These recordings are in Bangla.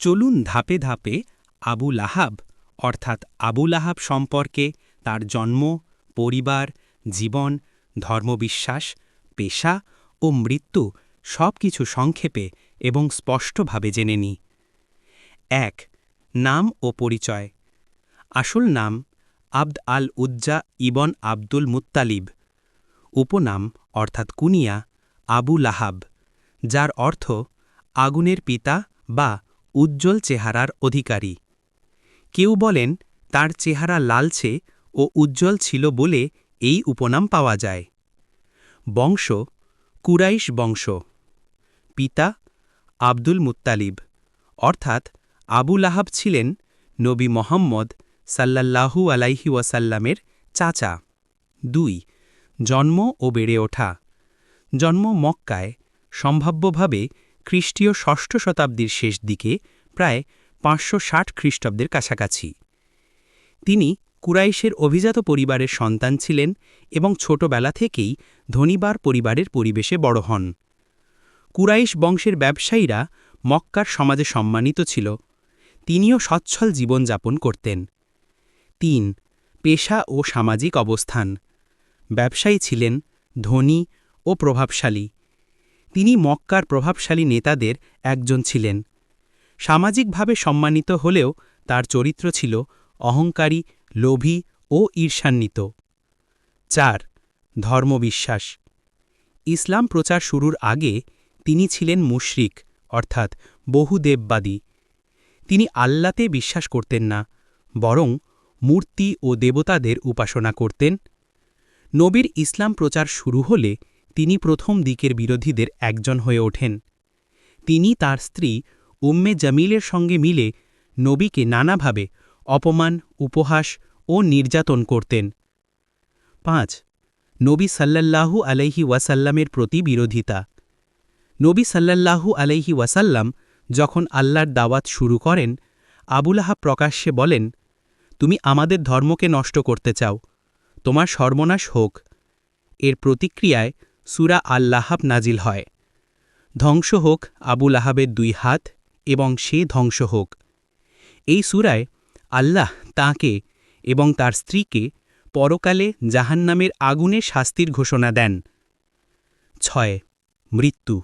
চলুন ধাপে ধাপে আবু লাহাব অর্থাৎ আবু লাহাব সম্পর্কে তার জন্ম, পরিবার, জীবন, ধর্মবিশ্বাস, পেশা ও মৃত্যু সবকিছু সংক্ষেপে এবং স্পষ্টভাবে জেনে নিই। ১. নাম ও পরিচয়। আসল নাম আবদ আল উজ্জা ইবন আব্দুল মুত্তালিব। উপনাম অর্থাৎ কুনিয়া আবু লাহাব, যার অর্থ আগুনের পিতা বা উজ্জ্বল চেহারার অধিকারী। কেউ বলেন তার চেহারা লালচে ও উজ্জ্বল ছিল বলে এই উপনাম পাওয়া যায়। বংশ কুরাইশ বংশ। পিতা আব্দুল মুত্তালিব অর্থাৎ আবু লাহাব ছিলেন নবী মোহাম্মদ সাল্লাল্লাহু আলাইহি ওয়াসাল্লামের চাচা। ২. জন্ম ও বেড়ে ওঠা। জন্ম মক্কায়, সম্ভাব্যভাবে খ্রিস্টীয় ষষ্ঠ শতাব্দীর শেষ দিকে, প্রায় ৫৬০ খ্রিস্টাব্দের কাছাকাছি। তিনি কুরাইশের অভিজাত পরিবারের সন্তান ছিলেন এবং ছোটবেলা থেকেই ধনীবার পরিবারের পরিবেশে বড় হন। কুরাইশ বংশের ব্যবসায়ীরা মক্কার সমাজে সম্মানিত ছিল। তিনিও সচ্ছল জীবনযাপন করতেন। ৩. পেশা ও সামাজিক অবস্থান। ব্যবসায়ী ছিলেন, ধনী ও প্রভাবশালী। তিনি মক্কার প্রভাবশালী নেতাদের একজন ছিলেন। সামাজিকভাবে সম্মানিত হলেও তার চরিত্র ছিল অহংকারী, লোভী ও ঈর্ষান্বিত। ৪. ধর্মবিশ্বাস। ইসলাম প্রচার শুরুর আগে তিনি ছিলেন মুশরিক অর্থাৎ বহুদেববাদী। তিনি আল্লাতে বিশ্বাস করতেন না, বরং মূর্তি ও দেবতাদের উপাসনা করতেন। নবীর ইসলাম প্রচার শুরু হলে তিনি প্রথম দিকের বিরোধীদের একজন হয়ে ওঠেন। তিনি তার স্ত্রী উম্মে জামিলের সঙ্গে মিলে নবীকে নানাভাবে অপমান, উপহাস ও নির্যাতন করতেন। ৫. নবী সাল্লাল্লাহু আলাইহি ওয়াসাল্লামের প্রতি বিরোধিতা। নবী সাল্লাল্লাহু আলাইহি ওয়াসাল্লাম যখন আল্লাহর দাওয়াত শুরু করেন, আবু লাহাব প্রকাশ্যে বলেন, তুমি আমাদের ধর্মকে নষ্ট করতে চাও, তোমার সর্বনাশ হোক। এর প্রতিক্রিয়ায় সূরা আল লাহাব নাজিল হয়। ধ্বংস হোক আবু লাহাবের ২ হাত এবং সে ধ্বংস হোক। এই সূরায় আল্লাহ তাঁকে এবং তার স্ত্রীকে পরকালে জাহান্নামের আগুনে শাস্তির ঘোষণা দেন। ৬. মৃত্যু।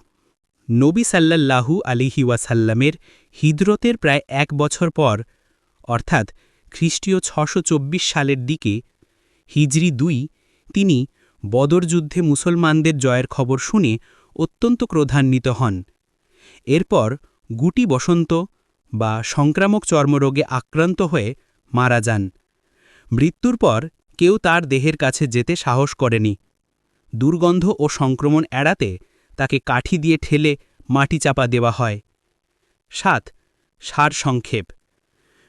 নবী সাল্লাল্লাহু আলাইহি ওয়াসাল্লামের হিজরতের প্রায় ১ বছর পর, অর্থাৎ খ্রিস্টীয় ৬২৪ সালের দিকে, হিজরি ২, তিনি বদর যুদ্ধে মুসলমানদের জয়ের খবর শুনে অত্যন্ত ক্রোধান্বিত হন। এরপর গুটি বসন্ত বা সংক্রামক চর্মরোগে আক্রান্ত হয়ে মারা যান। মৃত্যুর পর কেউ তার দেহের কাছে যেতে সাহস করেনি। দুর্গন্ধ ও সংক্রমণ এড়াতে তাকে কাঠি দিয়ে ঠেলে মাটি চাপা দেওয়া হয়। ৭. সারসংক্ষেপ।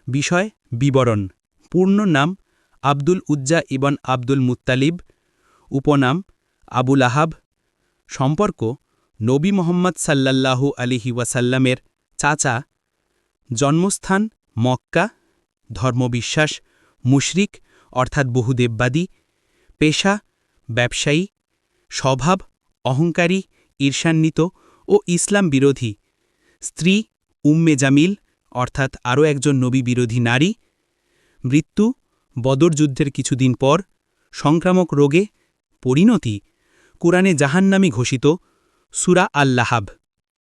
বিষয় বিবরণ। পূর্ণ নাম আব্দুল উজ্জা ইবন আব্দুল মুত্তালিব। উপনাম আবু লাহাব। সম্পর্ক নবী মোহাম্মদ সাল্লাল্লাহু আলাইহি ওয়াসাল্লামের চাচা। জন্মস্থান মক্কা। ধর্মবিশ্বাস মুশরিক অর্থাৎ বহুদেববাদী। পেশা ব্যবসায়ী। স্বভাব অহংকারী, ঈর্ষান্বিত ও ইসলাম বিরোধী। স্ত্রী উম্মে জামিল অর্থাৎ আরও একজন নবী বিরোধী নারী। মৃত্যু বদর যুদ্ধের কিছুদিন পর। সংক্রামক রোগে। পরিণতি কুরআনে জাহান্নামী ঘোষিত। সূরা আল লাহাব।